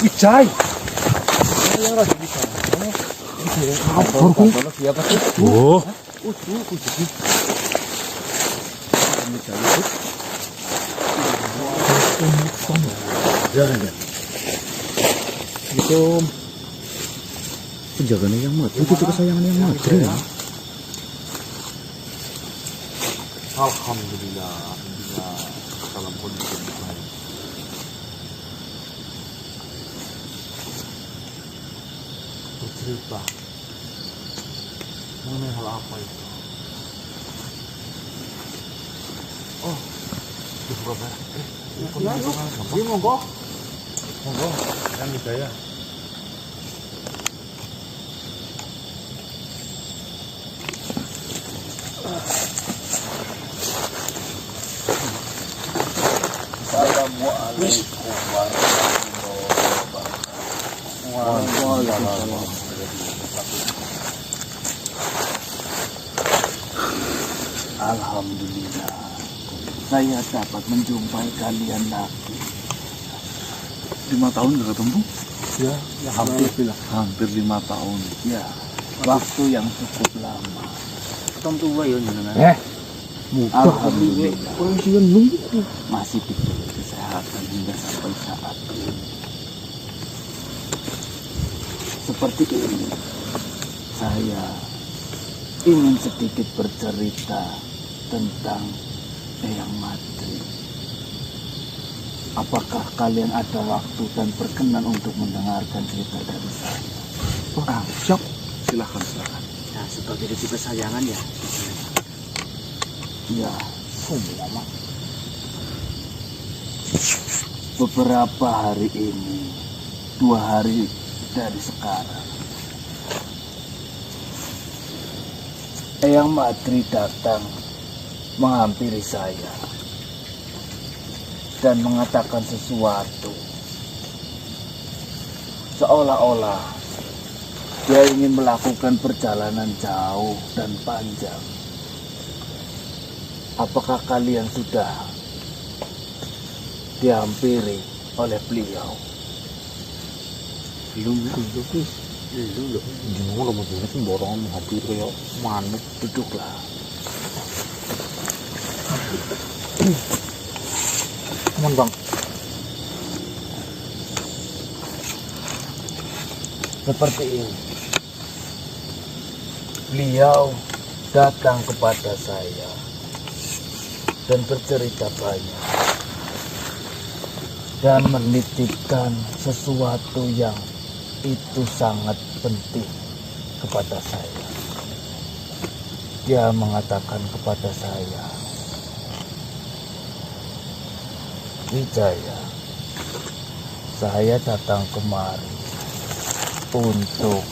Ijai. Oh. Itu penjaganya yang mati, itu kesayangan yang mati. Alhamdulillah, dalam kondisi yang baik. Bercerita mengenai hal apa itu? Oh, di Surabaya. Ini monggo. Monggo, kan Hidayah. Assalamualaikum warahmatullahi wabarakatuh. Alhamdulillah, saya dapat menjumpai kalian lagi. 5 tahun nggak ketemu? Ya, Hampir 5 tahun. ya, waktu yang cukup lama. Ketemu tua ya jenengan. Alhamdulillah, masih diberi kesehatan hingga sampai saat ini. Seperti ini, saya ingin sedikit bercerita tentang Eyang Madri. Apakah kalian ada waktu dan berkenan untuk mendengarkan cerita dari saya? Siap. Silahkan. Nah, sebagai rezeki kesayangan ya. Ya, lama. Beberapa hari ini, 2 hari dari sekarang, Eyang Madri datang menghampiri saya dan mengatakan sesuatu seolah-olah dia ingin melakukan perjalanan jauh dan panjang. Apakah kalian sudah dihampiri oleh beliau? Belum loh. Jenengan lo mau sembarangan hampir kayak manuk. Duduklah. Aman bang. Seperti ini. Beliau datang kepada saya dan bercerita banyak dan menitipkan sesuatu yang itu sangat penting kepada saya. Dia mengatakan kepada saya, Wijaya, saya datang kemari untuk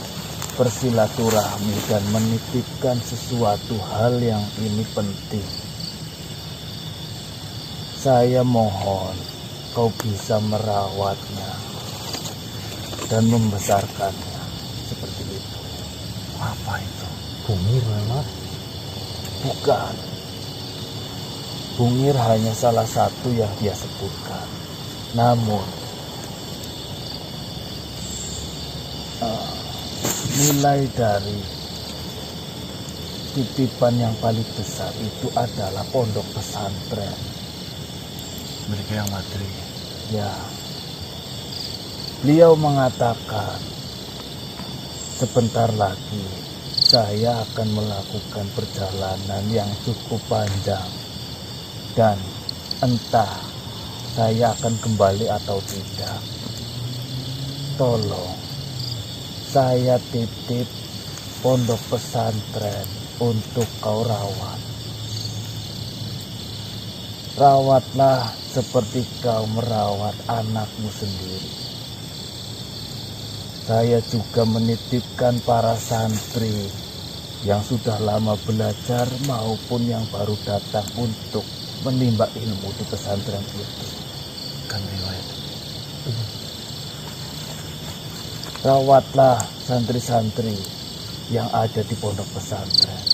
bersilaturahmi dan menitipkan sesuatu hal yang ini penting. Saya mohon kau bisa merawatnya dan membesarkannya seperti itu. Apa itu? Bungir memang. Bukan. Bungir hanya salah satu yang dia sebutkan. Namun nilai dari titipan yang paling besar itu adalah pondok pesantren Milik Eyang Madri. ya. Beliau mengatakan sebentar lagi saya akan melakukan perjalanan yang cukup panjang dan entah saya akan kembali atau tidak. Tolong saya titip pondok pesantren untuk kau rawat. Rawatlah seperti kau merawat anakmu sendiri. Saya juga menitipkan para santri yang sudah lama belajar maupun yang baru datang untuk menimba ilmu di pesantren itu. Kan riwayat. Rawatlah santri-santri yang ada di pondok pesantren.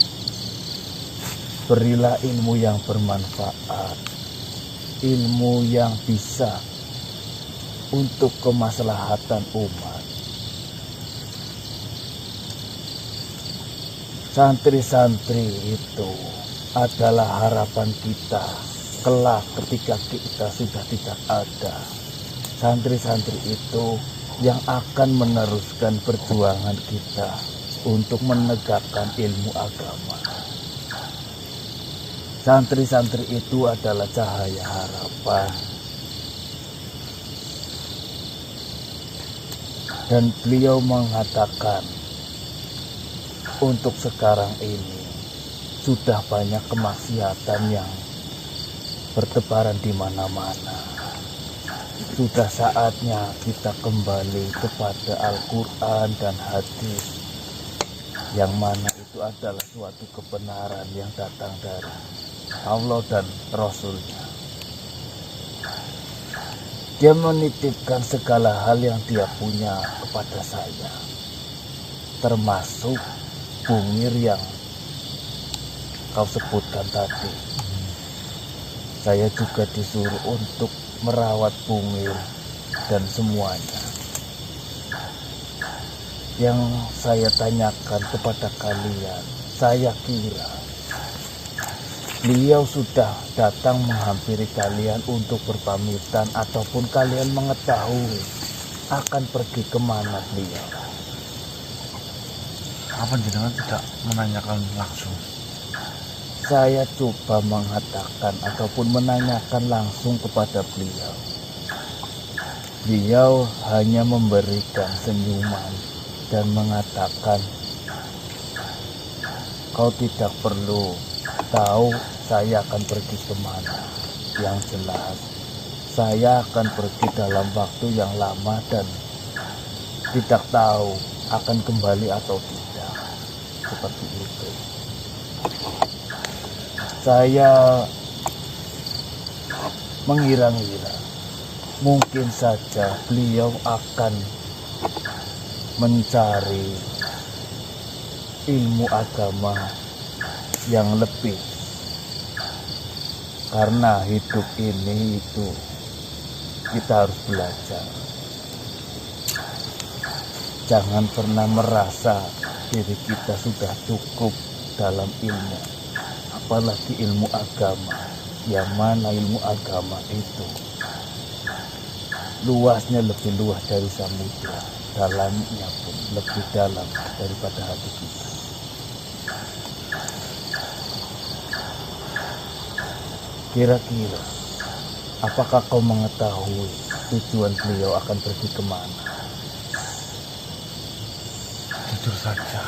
Berilah ilmu yang bermanfaat, ilmu yang bisa untuk kemaslahatan umat. Santri-santri itu adalah harapan kita kelak ketika kita sudah tidak ada. Santri-santri itu yang akan meneruskan perjuangan kita untuk menegakkan ilmu agama. Santri-santri itu adalah cahaya harapan. Dan beliau mengatakan, untuk sekarang ini sudah banyak kemaksiatan yang bertebaran di mana-mana. Sudah saatnya kita kembali kepada Al-Quran dan hadis, yang mana itu adalah suatu kebenaran yang datang dari Allah dan Rasul-Nya. Dia menitipkan segala hal yang dia punya kepada saya, termasuk bungir yang kau sebutkan tadi. Saya juga disuruh untuk merawat bungir dan semuanya. Yang saya tanyakan kepada kalian, saya kira beliau sudah datang menghampiri kalian untuk berpamitan, ataupun kalian mengetahui akan pergi kemana beliau. Apa jenengan tidak menanyakan langsung? Saya coba mengatakan ataupun menanyakan langsung kepada beliau. Beliau hanya memberikan senyuman dan mengatakan, kau tidak perlu tahu saya akan pergi kemana. Yang jelas, saya akan pergi dalam waktu yang lama dan tidak tahu akan kembali atau tidak. Seperti itu. Saya mengira-ngira mungkin saja beliau akan mencari ilmu agama yang lebih, karena hidup ini itu kita harus belajar. Jangan pernah merasa diri kita sudah cukup dalam ilmu, apalagi ilmu agama, yang mana ilmu agama itu luasnya lebih luas dari samudra, dalamnya pun lebih dalam daripada hati kita. Kira-kira apakah kau mengetahui tujuan beliau akan pergi kemana? Jujur saja,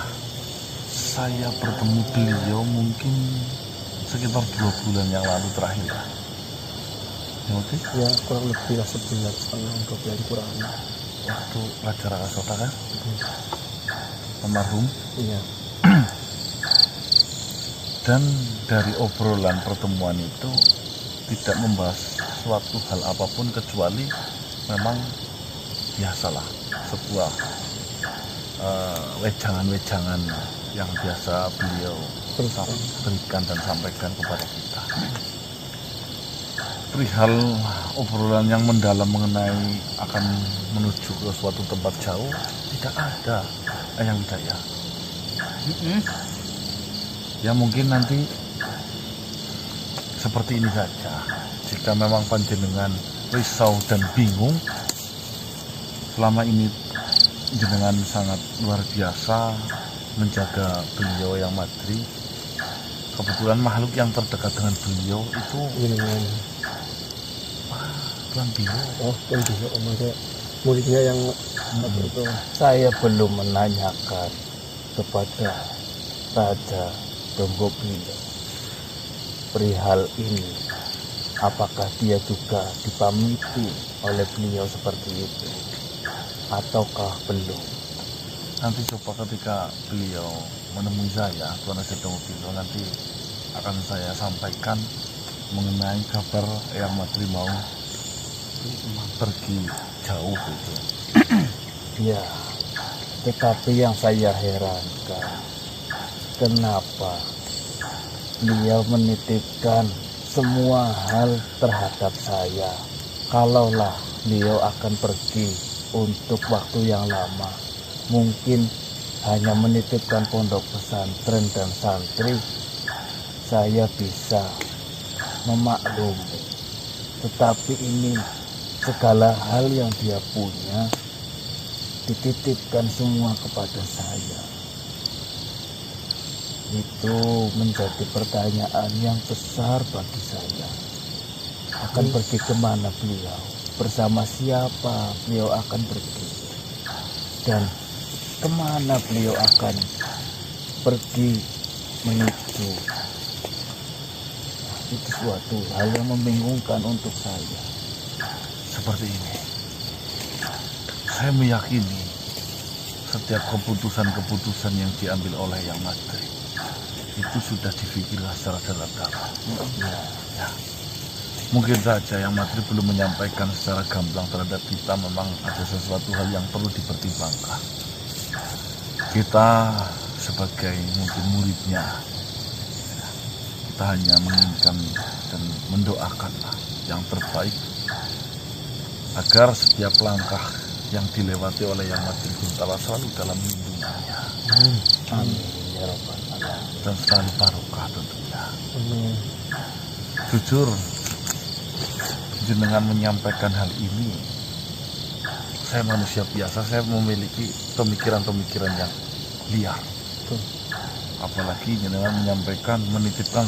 saya bertemu beliau mungkin sekitar 2 bulan yang lalu terakhir. Ya, oke? Ya kurang lebih 11 setengah 2 bulan kurang. Waktu Raja Rakasota kan? Almarhum. Iya. Dan dari obrolan pertemuan itu tidak membahas suatu hal apapun kecuali memang biasalah sebuah wejangan-wejangan yang biasa beliau berikan dan sampaikan kepada kita. Perihal obrolan yang mendalam mengenai akan menuju ke suatu tempat jauh tidak ada yang Widaya. Ya mungkin nanti seperti ini saja. Jika memang panjenengan risau dan bingung, selama ini jenengan sangat luar biasa menjaga beliau yang madri. Kebetulan makhluk yang terdekat dengan beliau itu Dengan Tuan Bio. oh Tuan Bio, maksudnya muridnya yang apa itu. Saya belum menanyakan kepada Raja Donggopilo perihal ini, apakah dia juga dipamiti oleh beliau seperti itu ataukah belum. Nanti coba ketika beliau menemui saya, Tuan Raja Donggopilo, nanti akan saya sampaikan mengenai kabar yang Madri mau pergi jauh itu. Ya, Tetapi yang saya herankan, kenapa beliau menitipkan semua hal terhadap saya. Kalaulah beliau akan pergi untuk waktu yang lama, mungkin hanya menitipkan pondok pesantren dan santri, saya bisa memaklumi. Tetapi ini segala hal yang dia punya dititipkan semua kepada saya. Itu menjadi pertanyaan yang besar bagi saya. Akan pergi kemana beliau? Bersama siapa beliau akan pergi? Dan kemana beliau akan pergi menuju? Itu suatu hal yang membingungkan untuk saya. Seperti ini, saya meyakini setiap keputusan-keputusan yang diambil oleh Yang Madri itu sudah difikirkan secara dalam-dalam. Ya. Mungkin saja Yang Madri belum menyampaikan secara gamblang terhadap kita, memang ada sesuatu hal yang perlu dipertimbangkan. Kita sebagai mungkin muridnya, kita hanya menginginkan dan mendoakanlah yang terbaik agar setiap langkah yang dilewati oleh Yang Madri Guntala selalu dalam lindungannya. Amin ya Rabbal Alamin. Dan selalu barokah tentunya. Amin. Jujur, jenengan menyampaikan hal ini, saya manusia biasa, saya memiliki pemikiran-pemikiran yang liar. Apalagi jenengan menyampaikan, menitipkan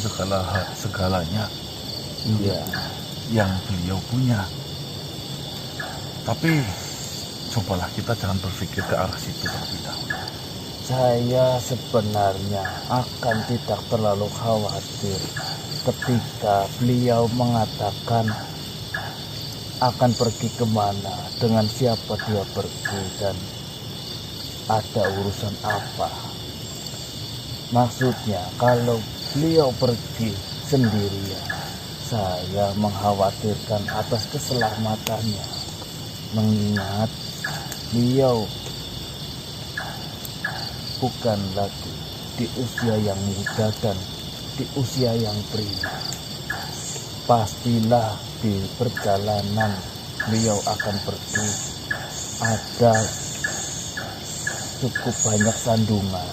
segalanya Iya. yang beliau punya. Tapi cobalah kita jangan berpikir ke arah situ terlebih dahulu. Saya sebenarnya akan tidak terlalu khawatir ketika beliau mengatakan akan pergi kemana, dengan siapa dia pergi, dan ada urusan apa. Maksudnya kalau beliau pergi sendirian, saya mengkhawatirkan atas keselamatannya, mengingat beliau bukan lagi di usia yang muda dan di usia yang prima. Pastilah di perjalanan beliau akan pergi ada cukup banyak sandungan.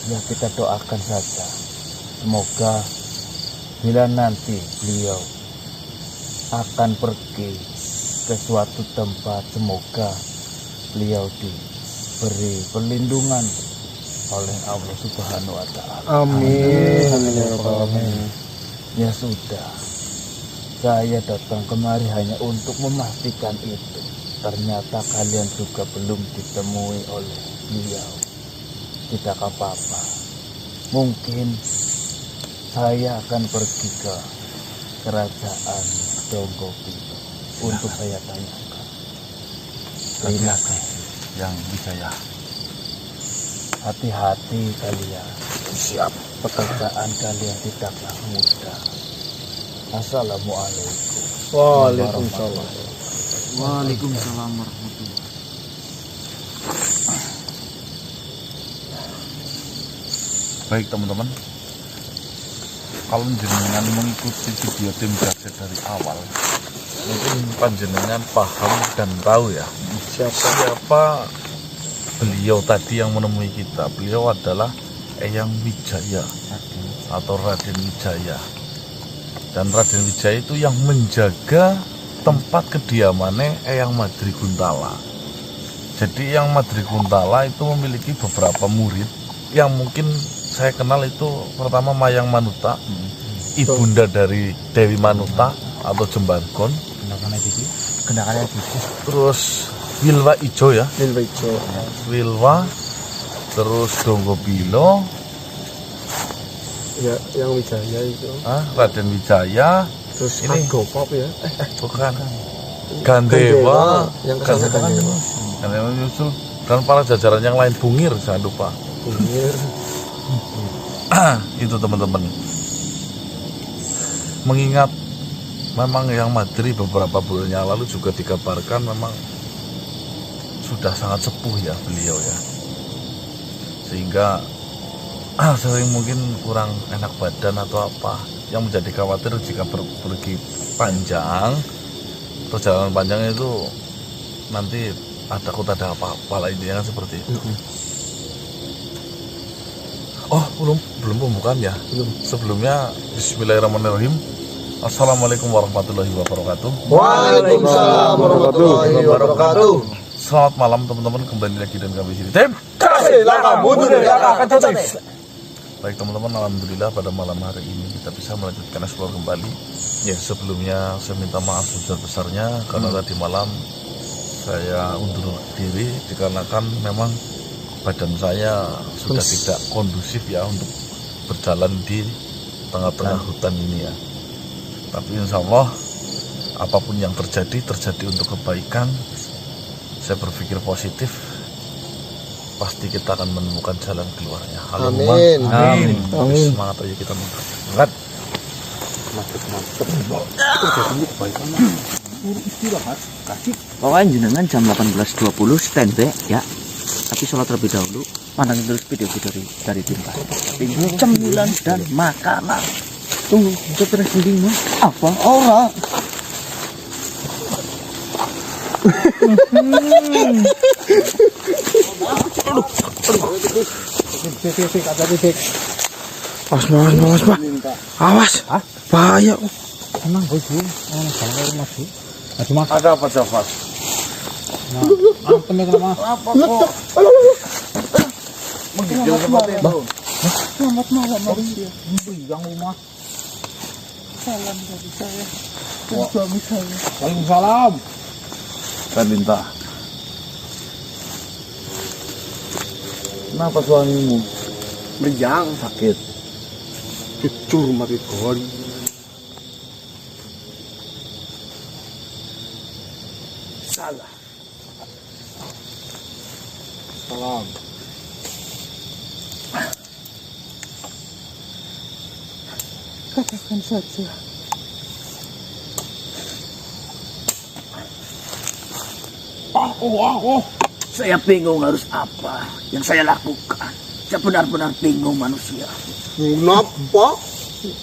Ya, kita doakan saja, semoga bila nanti beliau akan pergi ke suatu tempat, semoga beliau diberi perlindungan oleh Allah Subhanahu wa Ta'ala. Amin. Amin ya Rabbal Alamin. Ya sudah, saya datang kemari hanya untuk memastikan itu. Ternyata kalian juga belum ditemui oleh beliau. Tidak apa-apa, mungkin saya akan pergi ke kerajaan Donggopilo untuk saya tanyakan. Terima kasih. Yang Wijaya, Hati-hati kalian. Siap. Pekerjaan kalian tidaklah mudah. Assalamualaikum. Waalaikumsalam. Waalaikumsalam warahmatullahi. baik teman-teman, kalau jenengan mengikuti video tim Jakset dari awal, mungkin panjenengan paham dan tahu ya siapa beliau tadi yang menemui kita. Beliau adalah Eyang Wijaya atau Raden Wijaya, dan Raden Wijaya itu yang menjaga tempat kediamannya Eyang Madri Guntala. Jadi Eyang Madri Guntala itu memiliki beberapa murid yang mungkin saya kenal. Itu pertama Mayang Manuta, ibunda dari Dewi Manuta atau Jembargon. Terus Wilwa Ijo ya, Wilwa, terus Donggopilo, Ya, yang Wijaya itu. Raden Wijaya, Terus ini Agopop ya. bukan Gandewa, Yang kesana Gandewa. Gandewa nyusul, dan para jajaran yang lain, Bungir jangan lupa. Bungir. Itu teman-teman, mengingat memang yang Madri beberapa bulan yang lalu juga dikabarkan memang sudah sangat sepuh ya beliau ya, sehingga sering mungkin kurang enak badan atau apa, yang menjadi khawatir jika pergi panjang, perjalanan panjang itu nanti ada apa-apa lah, intinya kan seperti itu. Oh, belum pembukaan ya? Belum. Sebelumnya bismillahirrahmanirrahim. Assalamualaikum warahmatullahi wabarakatuh. Waalaikumsalam warahmatullahi wabarakatuh. Selamat malam teman-teman, kembali lagi dengan kami sini. Tim. Baik teman-teman, alhamdulillah pada malam hari ini kita bisa melanjutkan explore kembali. Ya, sebelumnya saya minta maaf sebesar-besarnya karena tadi malam saya undur diri dikarenakan memang badan saya sudah tidak kondusif ya untuk berjalan di tengah-tengah hutan ini ya. Tapi insya Allah apapun yang terjadi untuk kebaikan. Saya berpikir positif, pasti kita akan menemukan jalan keluarnya. Amin. Amin. Amin. Semangat aja kita mantap. Pokoknya jenengan jam 18.20 standby ya. Tapi sholat terlebih dahulu. Pantengin terus video-video dari Timpa. Cemilan dan makanan. Tunggu, stres sendiri mas. Apa? Ora. Awas, Pak. Awas. Bahaya. Tenang, boy, Bu. Mas, Bu. Aduh, Mas. Ada apa Jafar? Antem ya, Mas. Apa kok? Menggigil seperti itu. Selamat malam manusia. Yang rumah. Salam dari saya dan suami saya. Waalaikumsalam. Saya minta. Kenapa suamimu? Menjang. Sakit. Cucur mati gol. Salah. Salam. Katakan saja. Saya bingung harus apa yang saya lakukan. Saya benar-benar bingung manusia. Kenapa?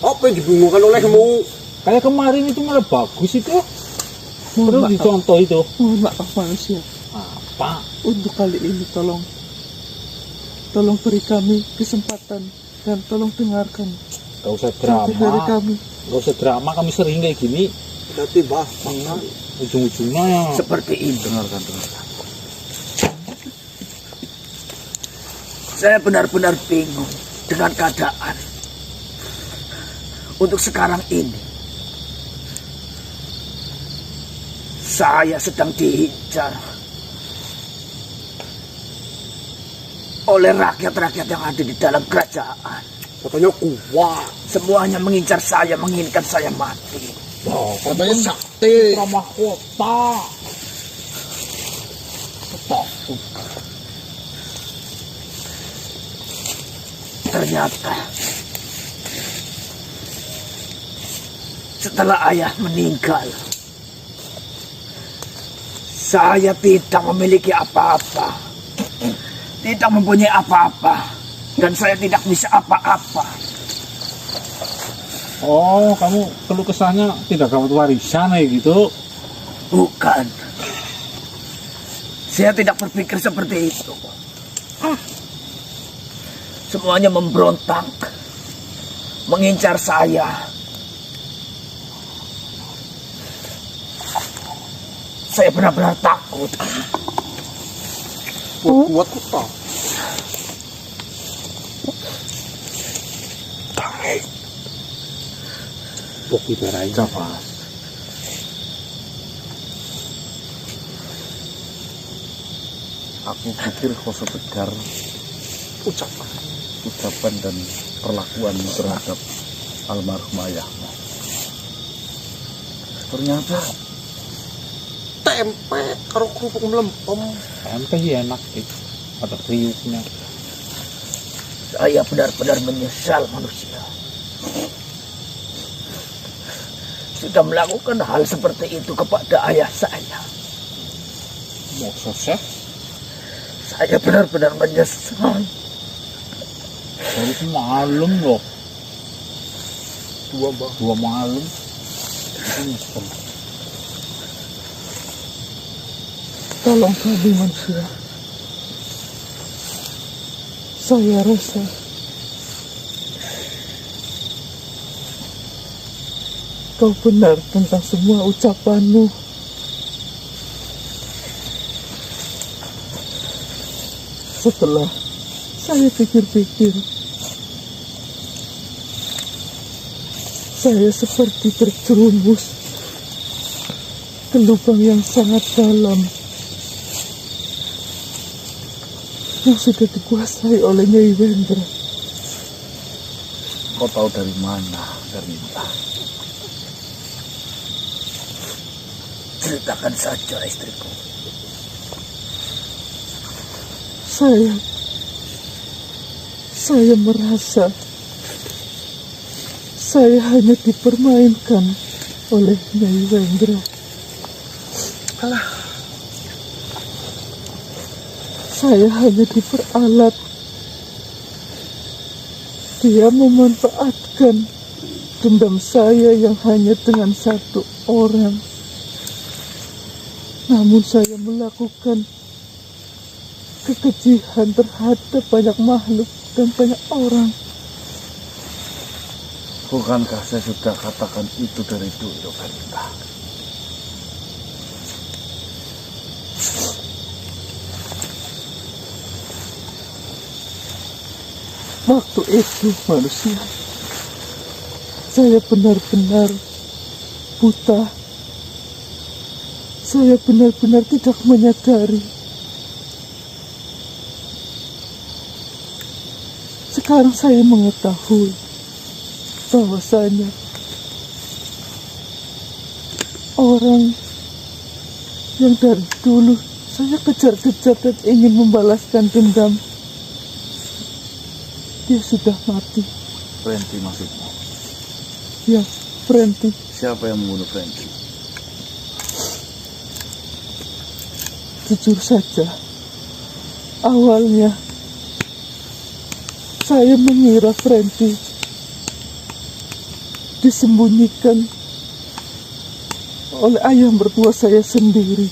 Apa yang dibingungkan olehmu? Kayak kemarin itu malah bagus itu. Perlu dicontoh itu. Mohon maaf manusia. Apa? Untuk kali ini tolong beri kami kesempatan dan tolong dengarkan Gak usah dari drama. kami. Gak usah drama, kami sering kayak gini. Nanti bah. Ujung-ujungnya ya. Seperti ini. Dengarkan. Saya benar-benar bingung dengan keadaan. Untuk sekarang ini, saya sedang diincar oleh rakyat-rakyat yang ada di dalam kerajaan. Katanya kuat. Semuanya mengincar saya, menginginkan saya mati. Katanya sakti. Ramah kota. Ternyata setelah ayah meninggal, saya tidak memiliki apa-apa, tidak mempunyai apa-apa, dan saya tidak bisa apa-apa. Oh, kamu keluh kesahnya tidak dapat warisan kayak gitu. Bukan, saya tidak berpikir seperti itu. Semuanya memberontak, mengincar saya. Saya benar-benar takut. Kuat kota. Bok ibarai. Jafar. Aku pikir kau sekedar ucapan dan perlakuan terhadap almarhum ayahmu. Ternyata Tempe karo kerupuk melempem. Tempe sih enak itu. Ada kriuknya. Saya benar-benar menyesal manusia. sudah melakukan hal seperti itu kepada ayah saya. Masa sih? Saya benar-benar menyesal. Harus malam loh. Dua malam. Itu nyesel. Tolong kami manusia. Saya rasa kau benar tentang semua ucapanmu. Setelah saya pikir-pikir, saya seperti terjerumus ke lubang yang sangat dalam yang sudah dikuasai oleh Nyai Wendra. Kau tahu dari mana, Darminta? Ceritakan saja, istriku. Saya merasa saya hanya dipermainkan oleh Nyai Wendra. Saya hanya diperalat. Dia memanfaatkan dendam saya yang hanya dengan satu orang. Namun saya melakukan kekejian terhadap banyak makhluk dan banyak orang. Bukankah saya sudah katakan itu dari dulu, Darminta? Waktu itu manusia, saya benar-benar buta. Saya benar-benar tidak menyadari. Sekarang saya mengetahui bahwasanya orang yang dari dulu saya kejar-kejar dan ingin membalaskan dendam, dia sudah mati. Frenti maksudmu? Ya, Frenti. Siapa yang membunuh Frenti? Jujur saja, awalnya saya mengira Frenti disembunyikan oleh ayah mertua saya sendiri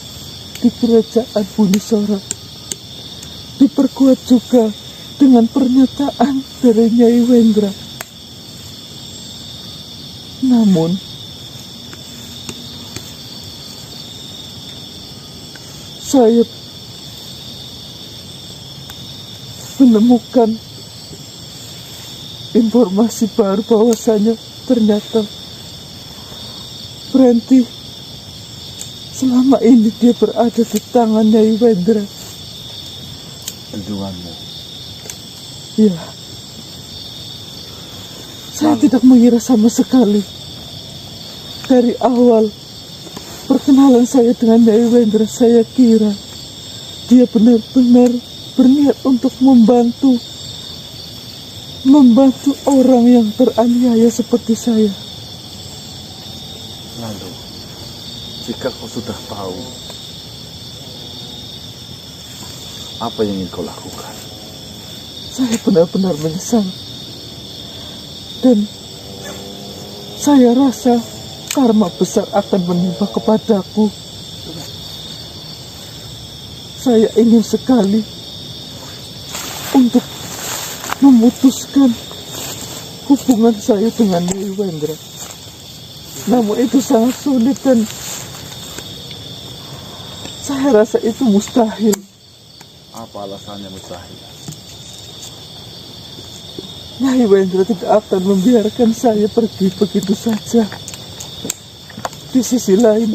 di kerajaan Bunisara. Diperkuat juga dengan pernyataan dari Nyai Wendra. Namun saya menemukan informasi baru bahwasanya ternyata Frenti selama ini dia berada di tangan Nyai Wendra. Junjunganmu. Ya, saya tidak mengira sama sekali. Dari awal perkenalan saya dengan Nyai Wendra, saya kira dia benar-benar berniat untuk membantu orang yang teraniaya seperti saya. Lalu, jika kau sudah tahu, apa yang ingin kau lakukan? Saya benar-benar menyesal. Dan saya rasa karma besar akan menimpa kepadaku. Saya ingin sekali untuk memutuskan hubungan saya dengan Nyai Wendra. Namun itu sangat sulit dan saya rasa itu mustahil. Apa alasannya mustahil? Nyai Wendra tidak akan membiarkan saya pergi begitu saja. Di sisi lain,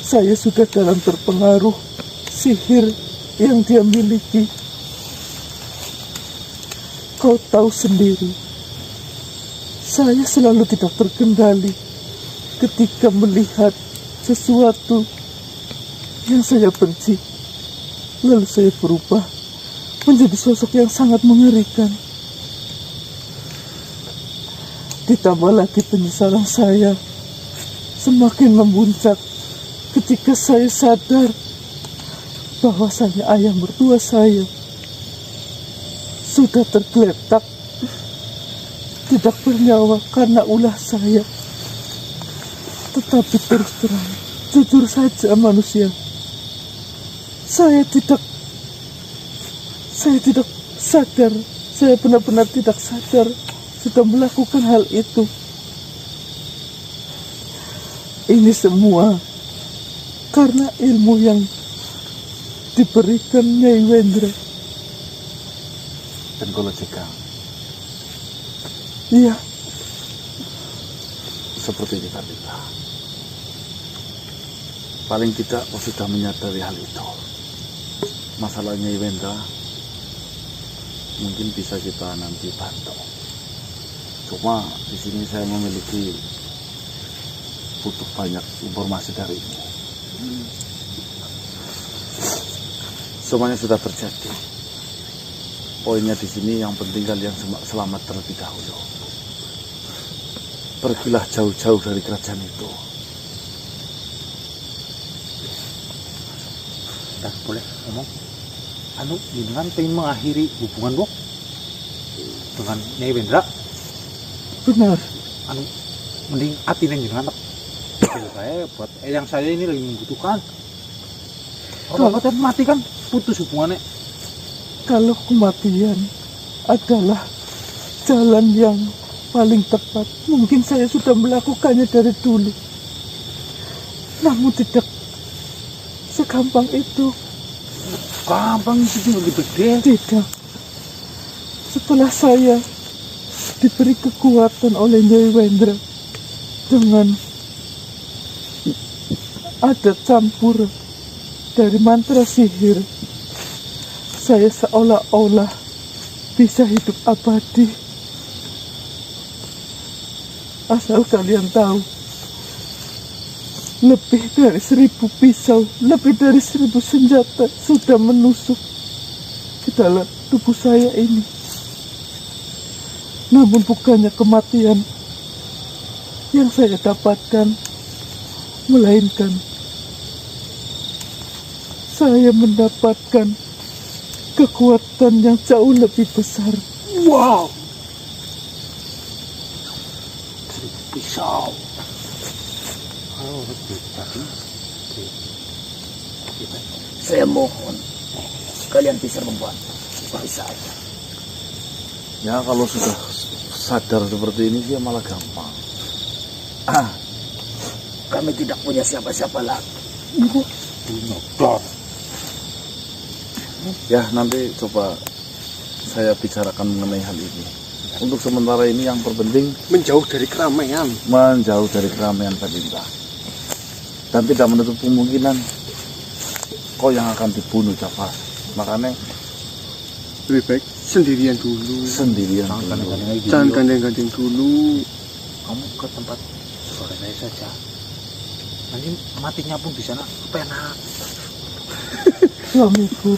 saya sudah dalam terpengaruh sihir yang dia miliki. Kau tahu sendiri, saya selalu tidak terkendali ketika melihat sesuatu yang saya benci. Lalu saya berubah menjadi sosok yang sangat mengerikan. Ditambah lagi penyesalan saya semakin memuncak ketika saya sadar bahwasanya ayah mertua saya sudah tergeletak tidak bernyawa karena ulah saya. Tetapi terus terang, jujur saja manusia, saya tidak sadar, saya benar-benar tidak sadar sudah melakukan hal itu. Ini semua karena ilmu yang diberikan Nyai Wendra. Dan kalau jika Iya, seperti ini Pandita, paling tidak kau sudah menyadari hal itu. Masalahnya Wendra mungkin bisa kita nanti bantu. Cuma di sini saya memiliki butuh banyak informasi darimu. Semuanya sudah terjadi. Poinnya di sini yang penting kalian selamat terlebih dahulu. Pergilah jauh-jauh dari kerajaan itu. Dan boleh ngomong, jenengan pengen mengakhiri hubungan Bok dengan Nyai Wendra. benar. Mending hatinya jenengan saya buat yang saya ini lagi membutuhkan. Kalau kata mati kan putus hubungannya. Kalau kematian adalah jalan yang paling tepat, mungkin saya sudah melakukannya dari dulu. Namun tidak segampang itu. Gampang itu lagi gede. Tidak. Setelah saya diberi kekuatan oleh Nyai Wendra dengan ada campur dari mantra sihir, saya seolah-olah bisa hidup abadi. Asal kalian tahu, lebih dari 1000 pisau, lebih dari 1000 senjata sudah menusuk ke dalam tubuh saya ini. Namun bukannya kematian yang saya dapatkan, melainkan saya mendapatkan kekuatan yang jauh lebih besar. Wow, pisau. Saya mohon kalian bisa membantu saya. Ya kalau sudah sadar seperti ini dia malah gampang. Kami tidak punya siapa-siapa lagi. Ya nanti coba saya bicarakan mengenai hal ini. Untuk sementara ini yang terpenting Menjauh dari keramaian. menjauh dari keramaian Pandita. Dan tidak menutup kemungkinan kau yang akan dibunuh Jafar. Makanya Lebih baik sendirian dulu. sendirian dulu. Jangan gandeng-gandeng dulu. Kamu ke tempat saudara saya saja. Nanti matinya pun di sana penak. Suamiku,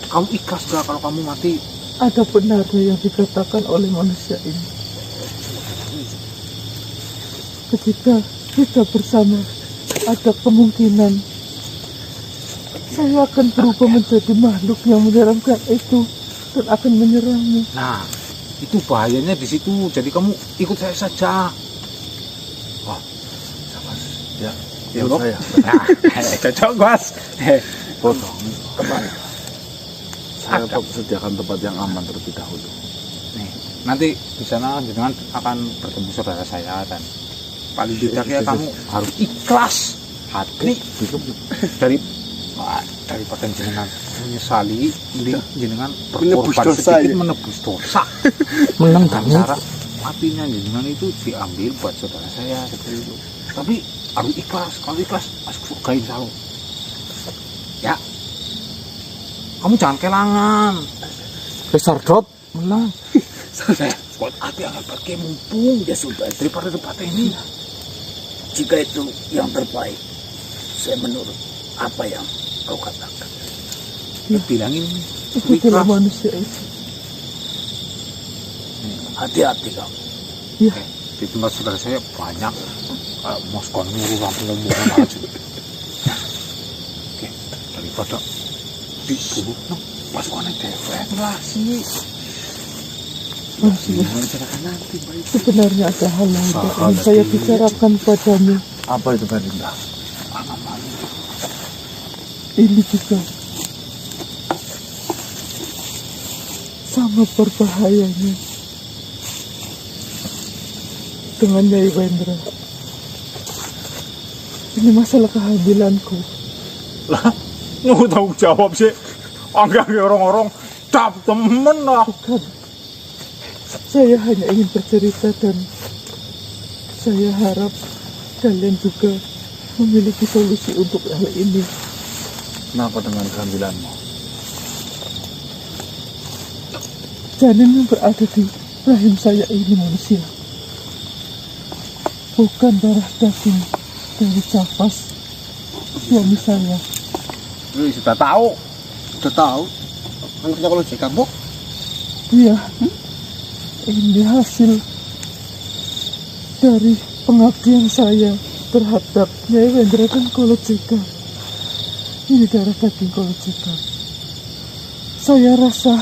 Kamu ikhlas gak kalau kamu mati? ada benarnya yang dikatakan oleh manusia ini. Ketika kita bersama, ada kemungkinan saya akan berubah menjadi makhluk yang menyeramkan itu dan akan menyerangmu. Nah, itu bahayanya di situ. Jadi kamu ikut saya saja. Ya, Ya, ikut Bob. saya. Nah, cocok Mas. Potong. Saya sediakan tempat yang aman terlebih dahulu. Nih, nanti di sana jenengan akan bertemu saudara saya dan paling tidak ya kamu harus ikhlas hati daripada jenengan menyesali, mending jenengan Menebus berkorban dosa, sedikit ya. menebus dosa. Menang Cara matinya jenengan itu diambil buat saudara saya seperti itu. Tapi harus ikhlas. Kalau ikhlas masuk surga insya Allah. Ya, kamu jangan kelangan. besar dot menang. Buat hati akan pakai mumpung Ya sudah, daripada tempat ini. jika itu yang terbaik, saya menurut apa yang kau katakan. Bilangin Itulah ikhlas. manusia itu. Hati-hati kamu. Iya. Di tempat saudara saya banyak moskon nyuruh ngomong aja. Oke, daripada diburu pasukan dewek lah sih. Manusia, Bicarakan nanti baik. sebenarnya ada hal lain yang ingin saya bicarakan padamu. Apa itu Berlinda? Ini juga sama berbahayanya dengan Nyai Wendra. Ini masalah kehamilanku. Lah, nunggu tahu jawab sih. Enggak orang-orang cap temen lah. Bukan. Saya hanya ingin bercerita dan saya harap kalian juga memiliki solusi untuk hal ini. Kenapa dengan kehamilanmu? Janin yang berada di rahim saya ini manusia. Bukan darah daging dari Capas, suami saya. Sudah tahu. Udah tahu. Anaknya kalau jika bu, Iya, ini hasil dari pengabdian saya terhadap Nyai Wendra dan Kolojeka. Ini darah daging Kolojeka. Saya rasa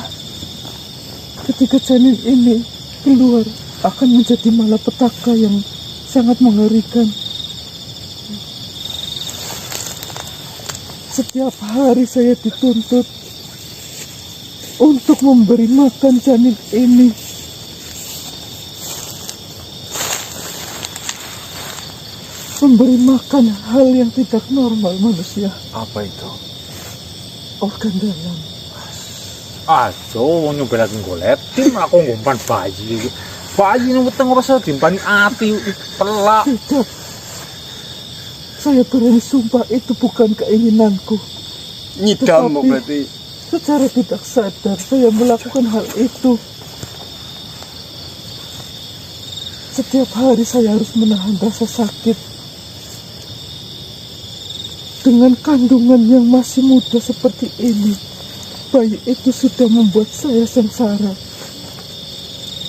ketika janin ini keluar akan menjadi malapetaka yang sangat mengerikan. Setiap hari saya dituntut untuk memberi makan janin ini. Memberi makan hal yang tidak normal manusia. Apa itu? Organ dalam. Ajo nyobelaken golek tim aku ngumpan bayi. Bayi nang weteng rasa dimpani ati pelak. Tidak. Saya berani sumpah itu bukan keinginanku. nyidam Tetapi- berarti. Secara tidak sadar saya melakukan hal itu. Setiap hari saya harus menahan rasa sakit. Dengan kandungan yang masih muda seperti ini, bayi itu sudah membuat saya sengsara.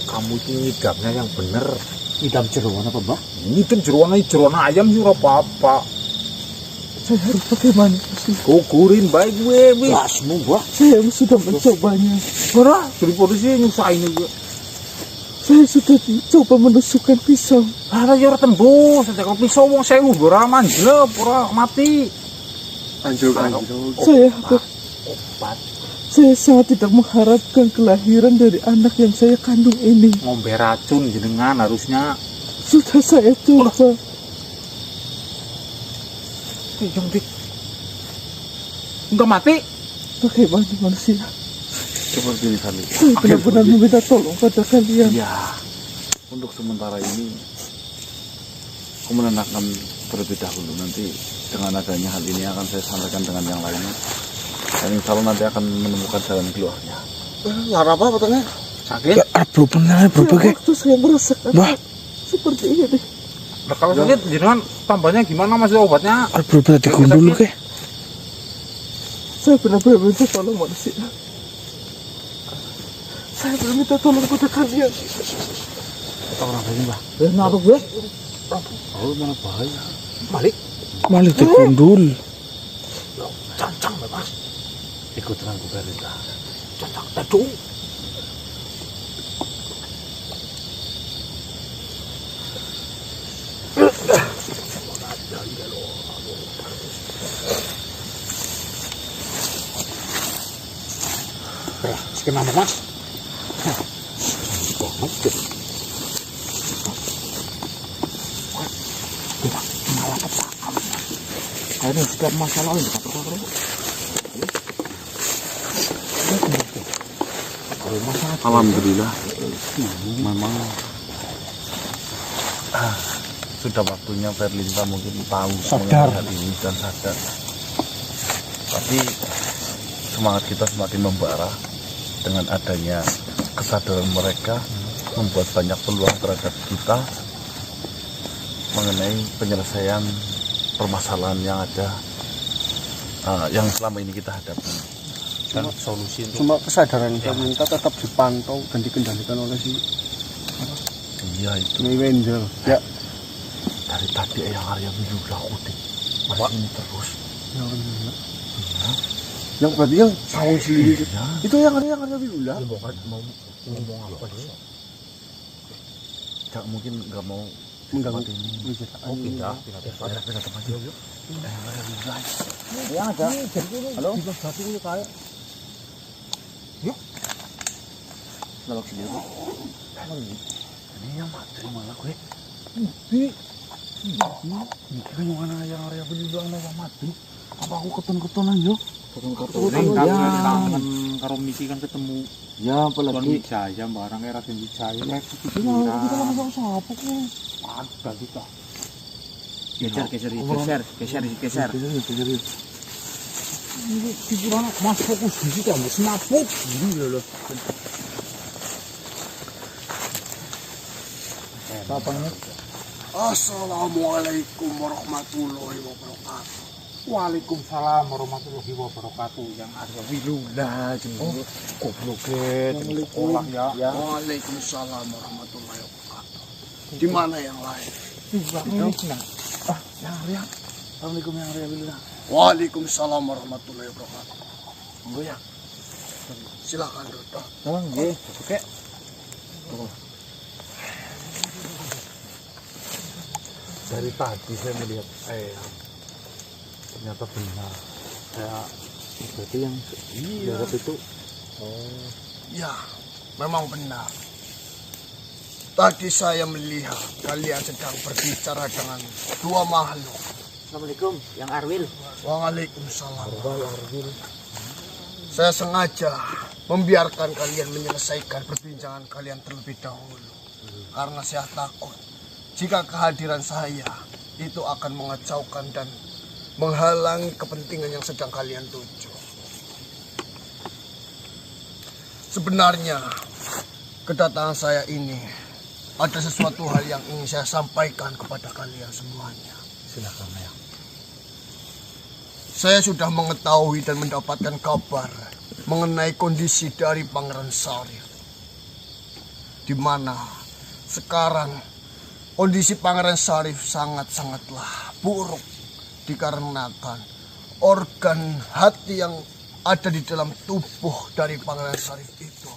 Kamu itu ngidamnya yang bener. Idam jeroan apa, Mbak? Ngidam jeroan ayam sih ora apa-apa. Saya harus bagaimana sih? Gugurin baik gue wis. Lasmu, Mbak. Saya sudah mencobanya. Ora, dari polisi nyusahin gue. Saya sudah coba menusukkan pisau. Ada ya ora tembus, ada kalau pisau wong 1000 ora manjlep, ora mati. Anjur. Obat Saya sangat tidak mengharapkan kelahiran dari anak yang saya kandung ini. ngombe racun jenengan harusnya. Sudah saya coba. Yang dik. Enggak mati. Bagaimana manusia? Seperti ini kali. Saya benar-benar meminta tolong pada kalian. Ya, untuk sementara ini aku menenangkan terlebih dahulu. Nanti dengan adanya hal ini akan saya sampaikan dengan yang lainnya. Dan insya Allah nanti akan menemukan jalan keluarnya. Lara apa potongnya? Sakit. Waktu saya merasakan seperti ini. Nah, kalau sakit jenengan tambahnya gimana Mas obatnya? Berarti gundul ke? Saya benar-benar minta tolong manusia. Saya benar minta tolong pada kalian. Kenapa gue? Oh, mana bahaya. Balik. Malah digundul. Cancang Mas. Ikut dengan Bu Berlinda. Cancang tadung. Kenapa Mas? Ini setiap masalah ini Alhamdulillah. Memang sudah waktunya Berlinda mungkin tahu Sadar. mengenai hal ini dan sadar. Tapi semangat kita semakin membara dengan adanya kesadaran mereka, membuat banyak peluang terhadap kita mengenai penyelesaian permasalahan yang ada, yang selama ini kita hadapi. dan solusi untuk Cuma kesadaran pemerintah tetap dipantau dan dikendalikan oleh si Iya itu. Nyai Wender. Ya. Dari tadi Eyang Arya Wiyula Kutik masih ini terus. Yang berarti yang sawung sendiri itu. Iya. Itu yang ada Wiyula. Mau ngomong apa sih? Cak mungkin nggak mau Mengganggu. tempat ini. Oh, Pindah Tempat dia yuk. Eyang Arya Wiyula. yang ada. Halo? Lawak sendiri kok. Ini yang mati malah gue. Ini yang mana yang Arya Wiyula yang mati? Apa aku keton-ketonan yo? Ning kangen karo misi kan ketemu Ya Tuan apalagi Wijaya barang era Raden Wijaya lek iki Kita lama sama siapa kok? ada kita. geser. Ini pikiran Mas fokus di situ ambek semaput. Ini lho. Assalamualaikum warahmatullahi wabarakatuh. Waalaikumsalam warahmatullahi wabarakatuh. Yang Arya Wiyula jenenge. Gobloket sekolah ya. Waalaikumsalam warahmatullahi wabarakatuh. Di mana yang lain? Assalamualaikum yang Arya Wiyula. Waalaikumsalam warahmatullahi wabarakatuh. Monggo ya. Silakan duduk. Oh nggih, oke. Dari tadi saya melihat ternyata benar. Berarti yang diharap itu Ya, memang benar. Tadi saya melihat kalian sedang berbicara dengan dua makhluk. Assalamualaikum, yang Arwil. Waalaikumsalam. Saya sengaja membiarkan kalian menyelesaikan perbincangan kalian terlebih dahulu. Karena saya takut jika kehadiran saya itu akan mengacaukan dan menghalangi kepentingan yang sedang kalian tuju. Sebenarnya kedatangan saya ini ada sesuatu hal yang ingin saya sampaikan kepada kalian semuanya. silakan ya. Saya sudah mengetahui dan mendapatkan kabar mengenai kondisi dari Pangeran Sarif, di mana sekarang kondisi Pangeran Sarif sangat-sangatlah buruk dikarenakan organ hati yang ada di dalam tubuh dari Pangeran Sarif itu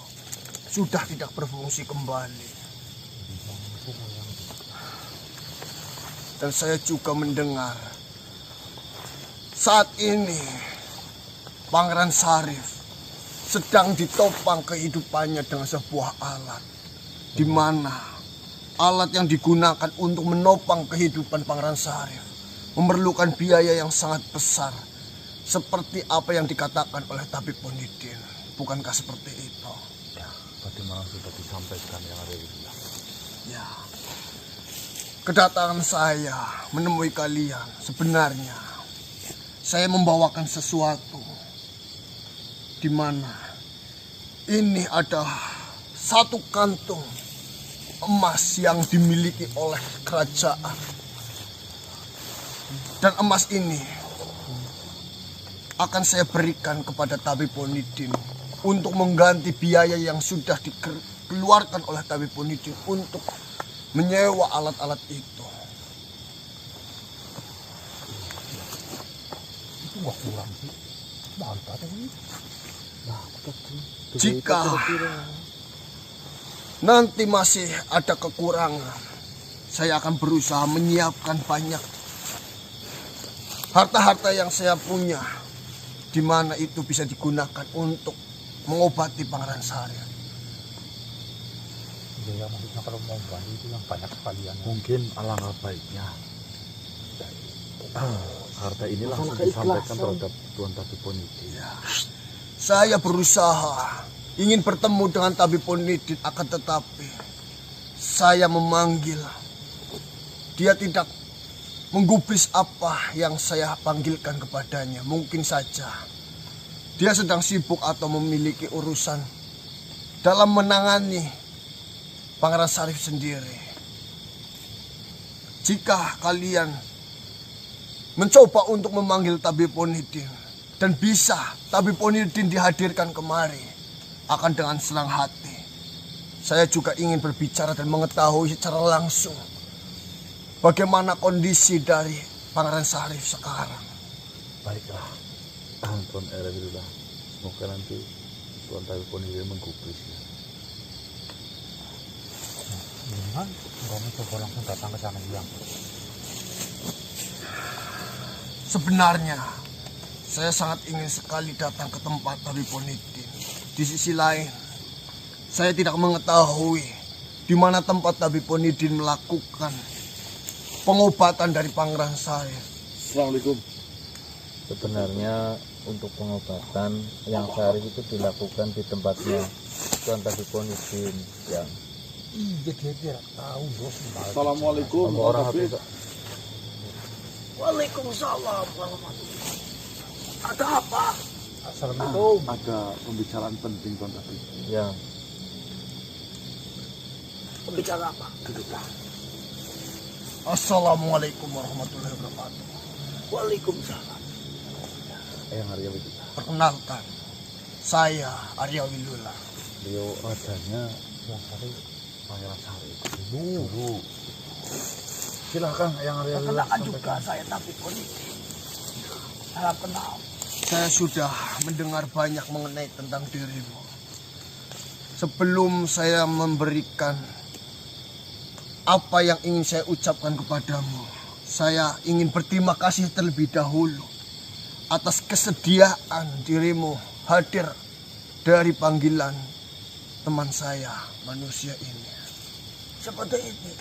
sudah tidak berfungsi kembali. Dan saya juga mendengar saat ini Pangeran Sarif sedang ditopang kehidupannya dengan sebuah alat, di mana alat yang digunakan untuk menopang kehidupan Pangeran Sarif memerlukan biaya yang sangat besar, seperti apa yang dikatakan oleh Tabib Pondidin. Bukankah seperti itu? Ya, tadi malam sudah disampaikan yang ada itu. Ya. Kedatangan saya menemui kalian sebenarnya saya membawakan sesuatu, di mana ini ada satu kantung emas yang dimiliki oleh kerajaan. Dan emas ini akan saya berikan kepada Tabib Pondidin untuk mengganti biaya yang sudah dikeluarkan oleh Tabib Pondidin untuk menyewa alat-alat itu. Wah kurang sih. Mantap ini. Jika nanti masih ada kekurangan, saya akan berusaha menyiapkan banyak harta-harta yang saya punya, di mana itu bisa digunakan untuk mengobati Pangeran Sarif. Ya maksudnya kalau mau bantu itu yang banyak sekalian. Mungkin alangkah baiknya harta ini langsung disampaikan terhadap Tuan Tabib Pondidin. Ya. Saya berusaha ingin bertemu dengan Tabib Pondidin, akan tetapi saya memanggil, dia tidak menggubris apa yang saya panggilkan kepadanya. Mungkin saja dia sedang sibuk atau memiliki urusan dalam menangani Pangeran Sarif sendiri. Jika kalian mencoba untuk memanggil Tabib Pondidin dan bisa Tabib Pondidin dihadirkan kemari, akan dengan senang hati saya juga ingin berbicara dan mengetahui secara langsung bagaimana kondisi dari Pangeran Syarif sekarang. Baiklah, Tuan Erwillah, semoga nanti Tuan Tawiponide menggubris ya. Mendingan Romo coba langsung datang ke sana bilang. Sebenarnya saya sangat ingin sekali datang ke tempat Tawiponide. Di sisi lain, saya tidak mengetahui di mana tempat Tawiponide melakukan pengobatan dari Pangeran Syarif. Assalamualaikum. Sebenarnya untuk pengobatan yang Syarif itu dilakukan di tempatnya Tuan Tawiponide yang Iya dia tidak tahu bos. Assalamualaikum. orang habis. Waalaikumsalam warahmatullahi. Ada apa? Assalamualaikum. Ada pembicaraan penting Tuan Tabib. Ya, Pembicara apa? Assalamualaikum warahmatullahi wabarakatuh. Waalaikumsalam. Yang Arya itu. Perkenalkan, saya Arya Wilula. Beliau radanya Tuan Syarif, Pangeran Syarif. Dulu. Silakan yang Arya Wilula. Perkenalkan juga saya Tawiponide. Salam kenal. Saya sudah mendengar banyak mengenai tentang dirimu. Sebelum saya memberikan apa yang ingin saya ucapkan kepadamu, saya ingin berterima kasih terlebih dahulu atas kesediaan dirimu hadir dari panggilan teman saya manusia ini. Seperti ini.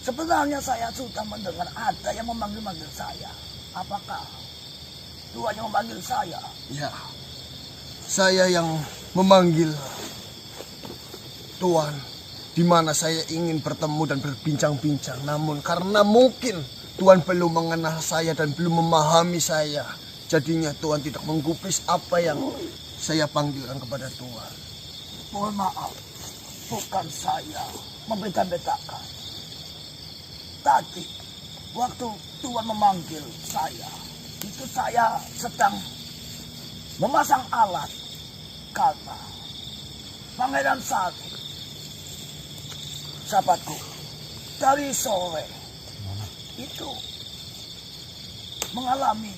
Sebenarnya saya sudah mendengar ada yang memanggil-manggil saya. Apakah Tuhan yang memanggil saya? Ya, saya yang memanggil Tuhan, di mana saya ingin bertemu dan berbincang-bincang. Namun karena mungkin Tuhan belum mengenal saya dan belum memahami saya, jadinya Tuhan tidak menggubris apa yang saya panggilkan kepada Tuhan. Mohon maaf, bukan saya membeda-bedakan. Tadi, waktu Tuhan memanggil saya, itu saya sedang memasang alat karena Pangeran Syarif, sahabatku, dari sore itu mengalami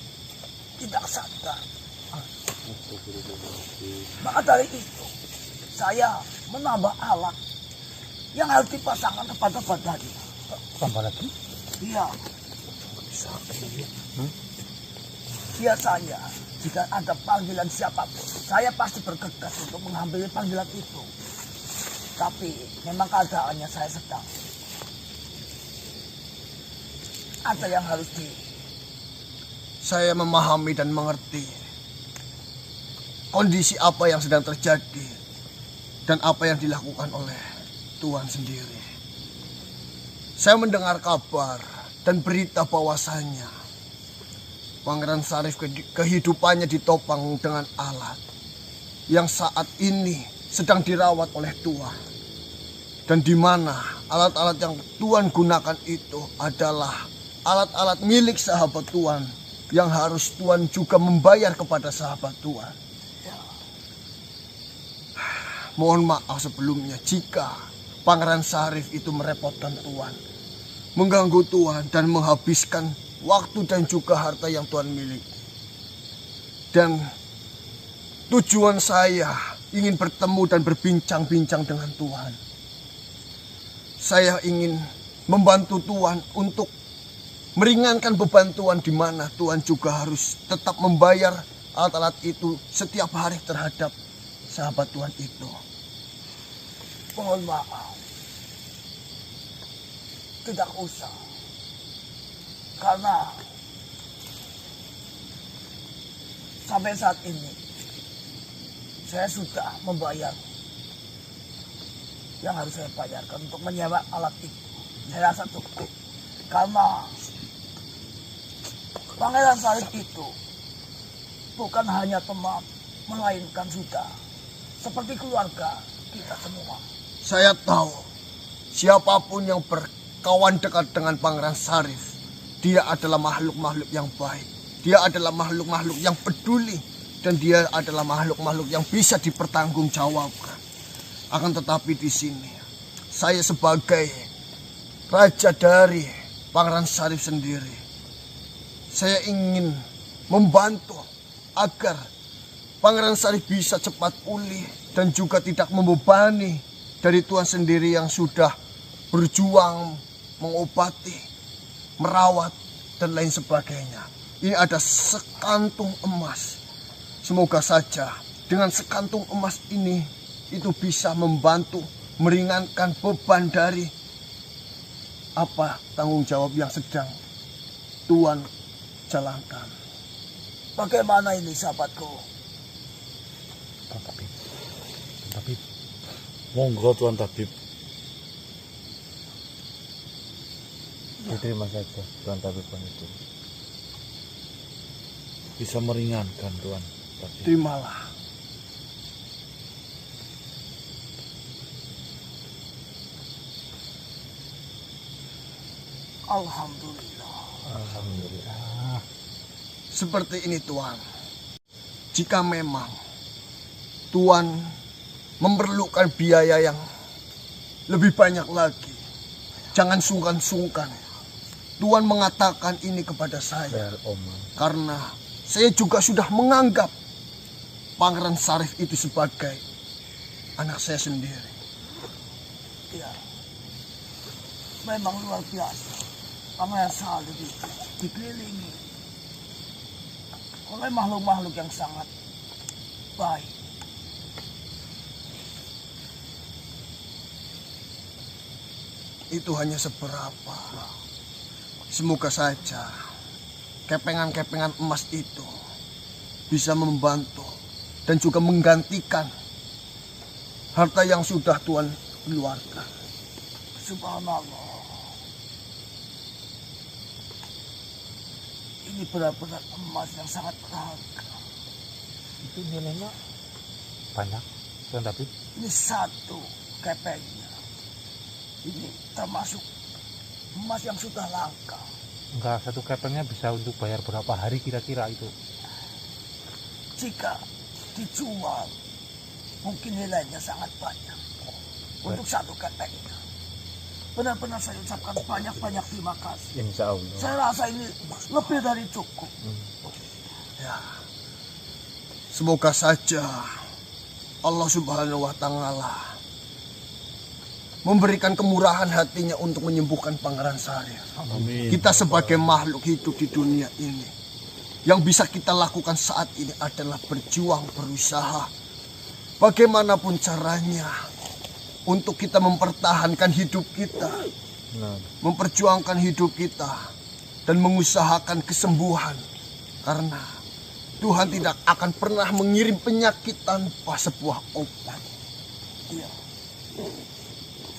tidak sadar. Maka dari itu saya menambah alat yang harus dipasangkan kepada badannya. Tambah lagi? Iya. Biasanya jika ada panggilan siapapun, saya pasti bergegas untuk mengambil panggilan itu. Tapi memang keadaannya saya sedang ada yang harus Saya memahami dan mengerti kondisi apa yang sedang terjadi dan apa yang dilakukan oleh Tuhan sendiri. Saya mendengar kabar dan berita bahwasanya Pangeran Syarif kehidupannya ditopang dengan alat yang saat ini sedang dirawat oleh Tuhan. Dan di mana alat-alat yang Tuhan gunakan itu adalah alat-alat milik sahabat Tuhan yang harus Tuhan juga membayar kepada sahabat Tuhan. Mohon maaf sebelumnya jika Pangeran Syarif itu merepotkan Tuhan, mengganggu Tuhan dan menghabiskan waktu dan juga harta yang Tuhan miliki. Dan tujuan saya ingin bertemu dan berbincang-bincang dengan Tuhan. Saya ingin membantu Tuhan untuk meringankan beban Tuhan, di mana Tuhan juga harus tetap membayar alat-alat itu setiap hari terhadap sahabat Tuhan itu. mohon maaf. Tidak usah. Karena sampai saat ini saya sudah membayar yang harus saya bayarkan untuk menyewa alat itu. Saya rasa cukup. Karena Pangeran Syarif itu bukan hanya teman, melainkan sudah seperti keluarga kita semua. Saya tahu siapapun yang berkawan dekat dengan Pangeran Syarif, dia adalah makhluk-makhluk yang baik. Dia adalah makhluk-makhluk yang peduli. Dan dia adalah makhluk-makhluk yang bisa dipertanggungjawabkan. Akan tetapi di sini saya sebagai raja dari Pangeran Syarif sendiri, saya ingin membantu agar Pangeran Syarif bisa cepat pulih dan juga tidak membebani dari Tuhan sendiri yang sudah berjuang mengobati, merawat, dan lain sebagainya. Ini ada sekantung emas. Semoga saja dengan sekantung emas ini itu bisa membantu meringankan beban dari apa tanggung jawab yang sedang Tuhan jalankan. Bagaimana ini sahabatku? Tuan Tabib, monggo Tuan Tabib. Diterima saja Tuan Tabib itu. Bisa meringankan Tuan Tabib. Terimalah. Alhamdulillah. Alhamdulillah. Seperti ini Tuhan. Jika memang Tuhan memerlukan biaya yang lebih banyak lagi, jangan sungkan-sungkan. Tuhan mengatakan ini kepada saya. Karena saya juga sudah menganggap Pangeran Syarif itu sebagai anak saya sendiri. Ya, memang luar biasa. Pangeran Syarif itu dikelilingi oleh makhluk-makhluk yang sangat baik. Itu hanya seberapa. Semoga saja kepengan-kepengan emas itu bisa membantu dan juga menggantikan harta yang sudah Tuhan keluarkan. Subhanallah. Ini benar-benar emas yang sangat berharga. Itu nilainya banyak, Tuan Tabib. Ini satu kepengnya. Ini termasuk emas yang sudah langka. Enggak, satu kepengnya bisa untuk bayar berapa hari kira-kira itu? Jika dijual, mungkin nilainya sangat banyak. Untuk satu kepengnya. Benar-benar saya ucapkan banyak-banyak terima kasih. Insya Allah. Saya rasa ini lebih dari cukup. Ya. Semoga saja Allah Subhanahu wa Ta'ala memberikan kemurahan hatinya untuk menyembuhkan Pangeran Syarif. Amin. Kita sebagai makhluk hidup di dunia ini, yang bisa kita lakukan saat ini adalah berjuang, berusaha. Bagaimanapun caranya untuk kita mempertahankan hidup kita, memperjuangkan hidup kita, dan mengusahakan kesembuhan. Karena Tuhan tidak akan pernah mengirim penyakit tanpa sebuah obat. Iya.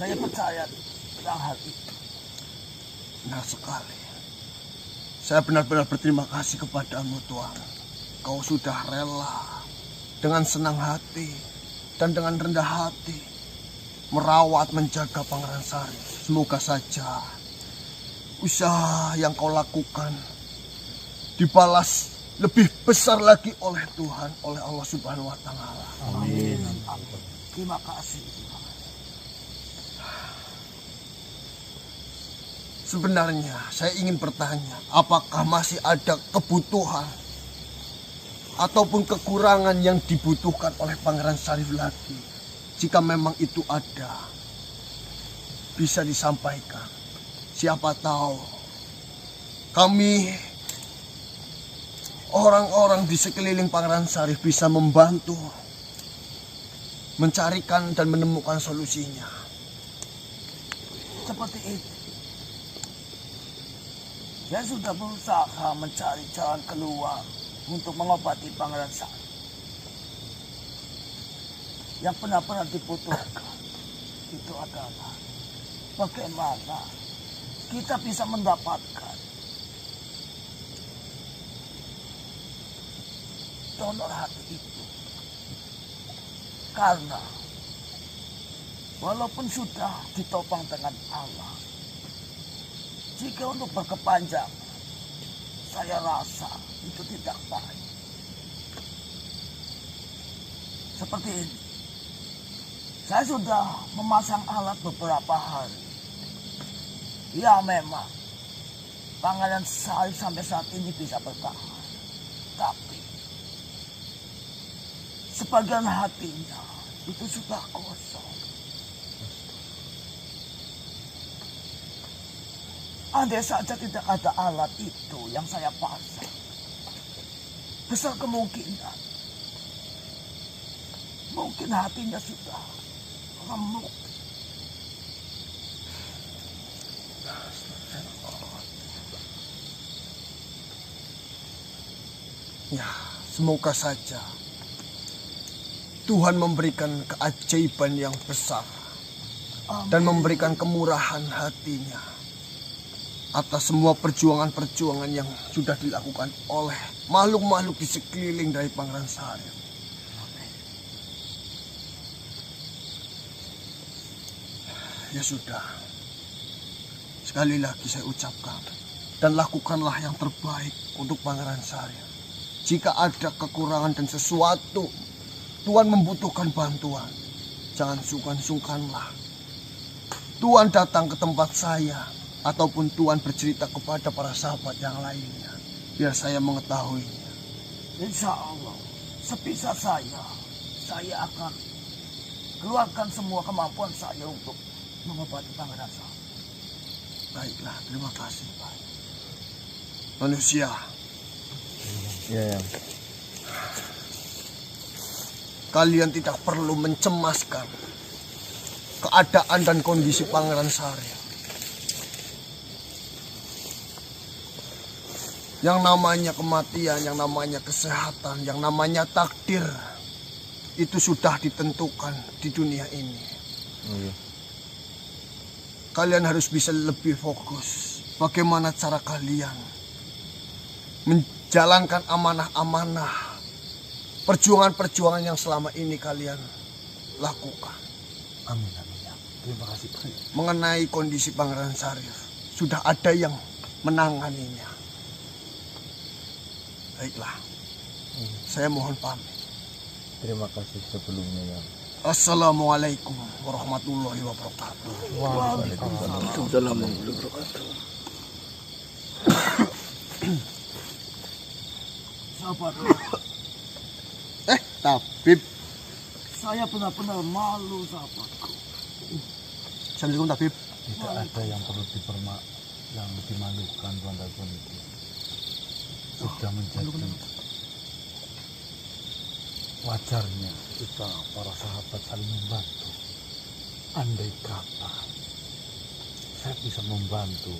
Saya percaya tentang hal itu. Benar sekali. Saya benar-benar berterima kasih kepadamu Tuhan. Kau sudah rela dengan senang hati dan dengan rendah hati merawat, menjaga Pangeran Syarif. Semoga saja usaha yang kau lakukan dibalas lebih besar lagi oleh Tuhan, oleh Allah Subhanahu wa Ta'ala. Amin. Terima kasih. Sebenarnya saya ingin bertanya, apakah masih ada kebutuhan ataupun kekurangan yang dibutuhkan oleh Pangeran Syarif lagi? Jika memang itu ada, bisa disampaikan. Siapa tahu kami orang-orang di sekeliling Pangeran Syarif bisa membantu mencarikan dan menemukan solusinya. Seperti itu. Saya sudah berusaha mencari jalan keluar untuk mengobati Pangeran Syarif. Yang benar-benar dibutuhkan itu adalah bagaimana kita bisa mendapatkan donor hati itu. Karena walaupun sudah ditopang dengan Allah, jika untuk berkepanjang, saya rasa itu tidak baik. Seperti ini. Saya sudah memasang alat beberapa hari. Ya memang, Pangeran Sarif sampai saat ini bisa bertahan. Tapi, sebagian hatinya itu sudah kosong. Andai saja tidak ada alat itu yang saya pasang, besar kemungkinan mungkin hatinya sudah remuk. Ya, semoga saja Tuhan memberikan keajaiban yang besar dan memberikan kemurahan hatinya atas semua perjuangan-perjuangan yang sudah dilakukan oleh makhluk-makhluk di sekeliling dari Pangeran Sarif. Ya sudah, sekali lagi saya ucapkan, dan lakukanlah yang terbaik untuk Pangeran Sarif. Jika ada kekurangan dan sesuatu Tuhan membutuhkan bantuan, jangan sungkan-sungkanlah Tuhan datang ke tempat saya, ataupun Tuhan bercerita kepada para sahabat yang lainnya, biar saya mengetahuinya. Insya Allah, sebisa saya akan keluarkan semua kemampuan saya untuk mengobati Pangeran Sarif. Baiklah, terima kasih Pak. Manusia, Ya. kalian tidak perlu mencemaskan keadaan dan kondisi Pangeran Sarif. Yang namanya kematian, yang namanya kesehatan, yang namanya takdir, itu sudah ditentukan di dunia ini. Kalian harus bisa lebih fokus. Bagaimana cara kalian menjalankan amanah-amanah, perjuangan-perjuangan yang selama ini kalian lakukan. Amin, amin ya. Terima kasih Pak. Mengenai kondisi Pangeran Sarif, sudah ada yang menanganinya. Baiklah, saya mohon pamit. Terima kasih sebelumnya ya. Assalamualaikum warahmatullahi wabarakatuh. Waalaikumsalam warahmatullahi wabarakatuh. Sahabat, Tabib. saya benar-benar malu, sahabatku. Assalamualaikum Tabib. Tidak ada yang perlu yang dimalukan Tuan Dagun itu. Sudah menjadi wajarnya kita para sahabat saling membantu. Andai kata saya bisa membantu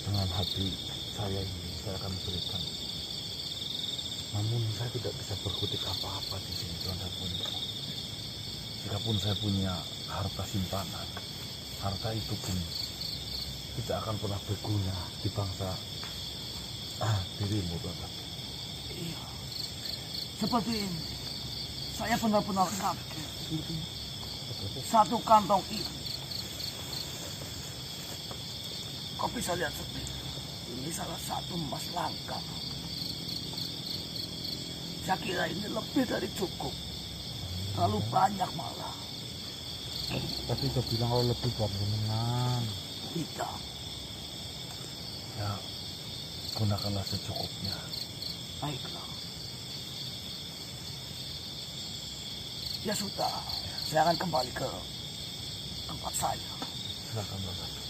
dengan hati saya ini, saya akan berikan. Namun saya tidak bisa berkutik apa-apa di sini Tuan Dagun. Jikapun saya punya harta simpanan, harta itu pun tidak akan pernah berguna di bangsa dirimu Tuan Dagun. Iya, seperti ini. Saya benar-benar kaget. Satu kantong ini, kau bisa lihat sendiri. Ini salah satu emas langka. Saya kira ini lebih dari cukup. Terlalu banyak malah. Tapi kau bilang kalau lebih buat menang. Tidak. Ya, gunakanlah secukupnya. Baiklah. Ya sudah, saya akan kembali ke tempat saya. Silakan Tuan Dagun.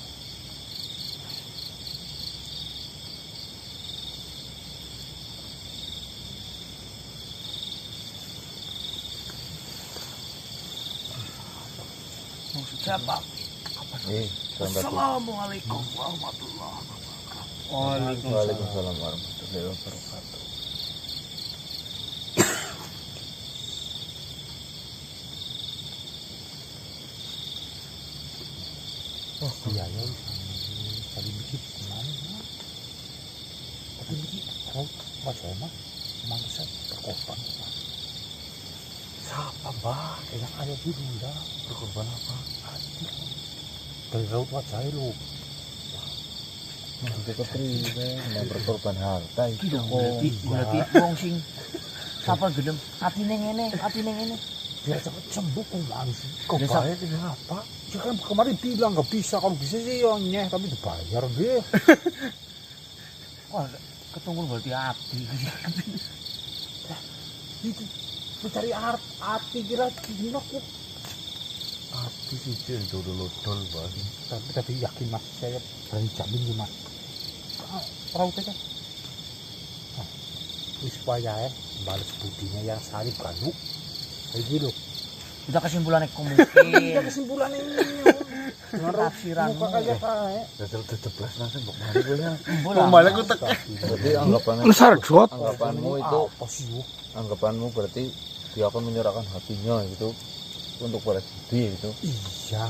Saya pamit. Tuan Dagun. Assalamualaikum warahmatullahi wabarakatuh. Waalaikumsalam warahmatullahi wabarakatuh. Oh iya ya, tadi mikir kemana? Tapi mikir, kau baca mah, emang bisa berkorban. Siapa mbak? Yang ada di bunda berkorban apa? Dari laut wajah lu. Nanti kepriwe mau berkorban harta itu. Berarti wong sing sapa gelem atine ngene. biar cepet sembuh kemana sih? Kok bayar kenapa? Ya kan kemarin bilang nggak bisa, kalau bisa sih ya nyeh, tapi dibayar deh. Wah, ketemu berarti hati. Itu mencari hati kira gimana kok? Hati sih itu dodol banget. Tapi yakin mas, saya berani jamin nih mas. Perahu saja. Supaya balas budinya yang salib kayu. Kayak gitu. Udah kesimpulannya mungkin. Kesimpulan ini. Dengan tafsiran. Muka kayak Dodol 17 langsung kok mari gue ya. Bola. aku tek. Berarti anggapannya Sarjot. anggapanmu itu apa sih? anggapanmu berarti dia akan menyerahkan hatinya gitu untuk balas budi gitu. Iya.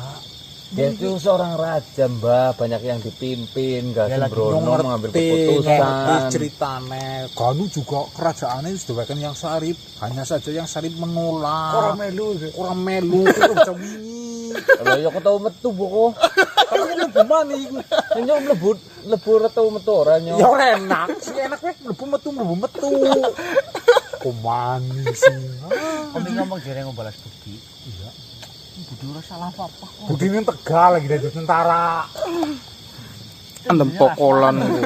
Dia itu seorang raja, Mbak, banyak yang dipimpin, gak Ya lagi sembrono mengambil ngerti keputusan. ceritane. Kanu juga kerajaannya sudah yang sarip, hanya saja yang sarip menolak. Orang melu itu bisa wingi. Lah ya ketau metu pokok. Tapi kan mlebu mana iku? Nyo mlebu retau metu ora nyo. Ya ora enak, sing enak weh mlebu metu. Komani sih. Kami ngomong jere balas budi. Iya. Budi ora salah apa-apa kok. Budi ini Tegal lagi dari tentara. Antem pokolan itu.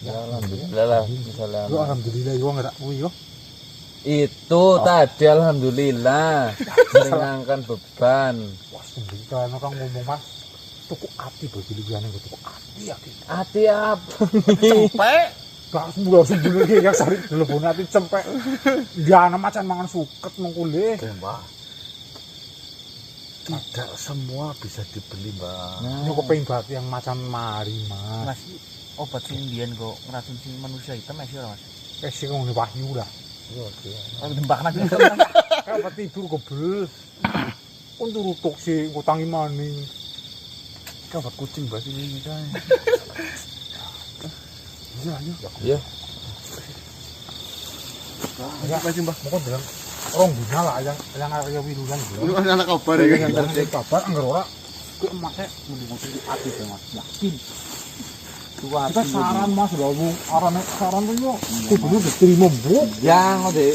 Ya alhamdulillah lah misalnya. Yo alhamdulillah yo enggak yo. Itu tadi alhamdulillah meringankan beban. Wah, sendiri kan orang ngomong mas. Tuku ati bagi liane tuku ati. Hati apa? Cempek. Gak sembuh yang sari telepon ati cempek. Dia ana macan mangan suket mengkulih. Mbak. Tidak semua bisa dibeli, Mbak. Ini kepengin banget yang macan mari, Mas. Mas, obat sing mbiyen kok ngracun sing manusia hitam masih ora, Mas? Sing ngene wahyu lah. Iya, iya. Kalau dembakna gitu. Kayak obat tidur gobel. Untuk rutuk sih ngutangi maning. Kayak obat kucing Mbak ini kan. Iya, Iya. Ya, masih Mbah. Moko bilang orang dina lah yang area wilulan gitu. Lu anak kabar ya. Yang terjadi kabar anggar ora ke emaknya mending ati ke Mas. Yakin. Kita saran Mas, lho arane saran tuh yo. Kudu diterima, Bu. Yang ngode